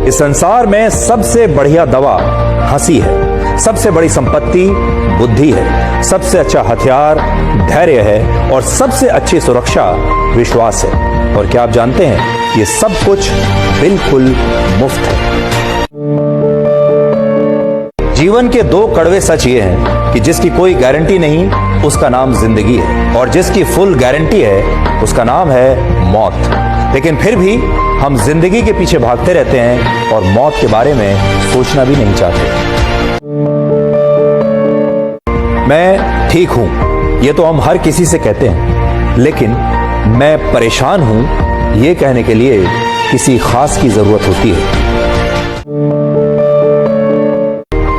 इस संसार में सबसे बढ़िया दवा हंसी है, सबसे बड़ी संपत्ति बुद्धि है, सबसे अच्छा हथियार धैर्य है और सबसे अच्छी सुरक्षा विश्वास है। और क्या आप जानते हैं, ये सब कुछ बिल्कुल मुफ्त है। जीवन के दो कड़वे सच ये हैं कि जिसकी कोई गारंटी नहीं उसका नाम जिंदगी है, और जिसकी फुल गारंटी है उसका नाम है मौत। लेकिन फिर भी हम जिंदगी के पीछे भागते रहते हैं और मौत के बारे में सोचना भी नहीं चाहते। मैं ठीक हूं, ये तो हम हर किसी से कहते हैं, लेकिन मैं परेशान हूं ये कहने के लिए किसी खास की जरूरत होती है।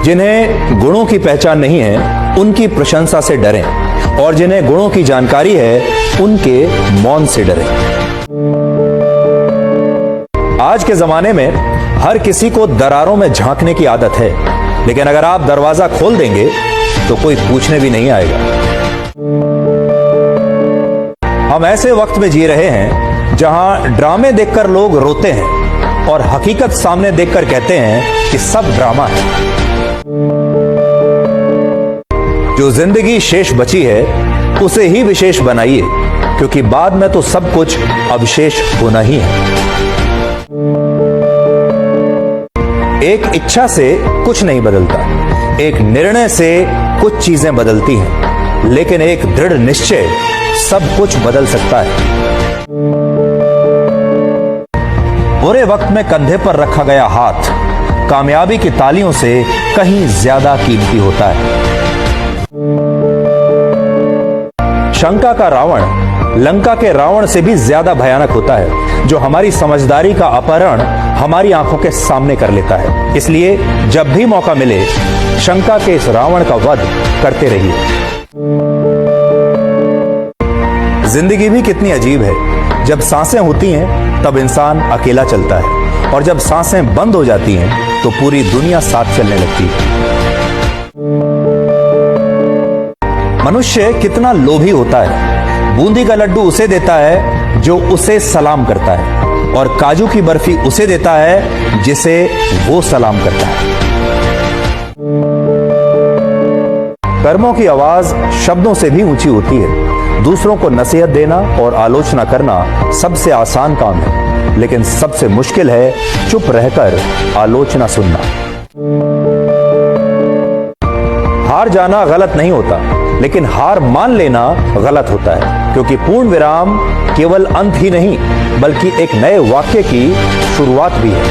जिन्हें गुणों की पहचान नहीं है उनकी प्रशंसा से डरें, और जिन्हें गुणों की जानकारी है उनके मौन से डरें। आज के जमाने में हर किसी को दरारों में झांकने की आदत है, लेकिन अगर आप दरवाजा खोल देंगे तो कोई पूछने भी नहीं आएगा। हम ऐसे वक्त में जी रहे हैं जहां ड्रामे देखकर लोग रोते हैं और हकीकत सामने देखकर कहते हैं कि सब ड्रामा है। जो जिंदगी शेष बची है उसे ही विशेष बनाइए, क्योंकि बाद में तो सब कुछ अवशेष होना ही है। एक इच्छा से कुछ नहीं बदलता, एक निर्णय से कुछ चीजें बदलती हैं, लेकिन एक दृढ़ निश्चय सब कुछ बदल सकता है। बुरे वक्त में कंधे पर रखा गया हाथ कामयाबी की तालियों से कहीं ज्यादा कीमती होता है। शंका का रावण लंका के रावण से भी ज्यादा भयानक होता है, जो हमारी समझदारी का अपहरण हमारी आंखों के सामने कर लेता है। इसलिए जब भी मौका मिले शंका के इस रावण का वध करते रहिए। जिंदगी भी कितनी अजीब है, जब सांसें होती हैं तब इंसान अकेला चलता है, और जब सांसें बंद हो जाती हैं तो पूरी दुनिया साथ चलने लगती है। मनुष्य कितना लोभी होता है, बूंदी का लड्डू उसे देता है जो उसे सलाम करता है, और काजू की बर्फी उसे देता है जिसे वो सलाम करता है। कर्मों की आवाज शब्दों से भी ऊंची होती है। दूसरों को नसीहत देना और आलोचना करना सबसे आसान काम है, लेकिन सबसे मुश्किल है चुप रहकर आलोचना सुनना। हार जाना गलत नहीं होता, लेकिन हार मान लेना गलत होता है, क्योंकि पूर्ण विराम केवल अंत ही नहीं बल्कि एक नए वाक्य की शुरुआत भी है।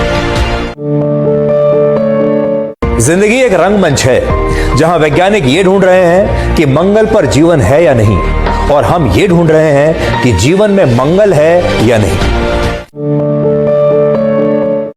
जिंदगी एक रंगमंच है जहां वैज्ञानिक ये ढूंढ रहे हैं कि मंगल पर जीवन है या नहीं, और हम ये ढूंढ रहे हैं कि जीवन में मंगल है या नहीं।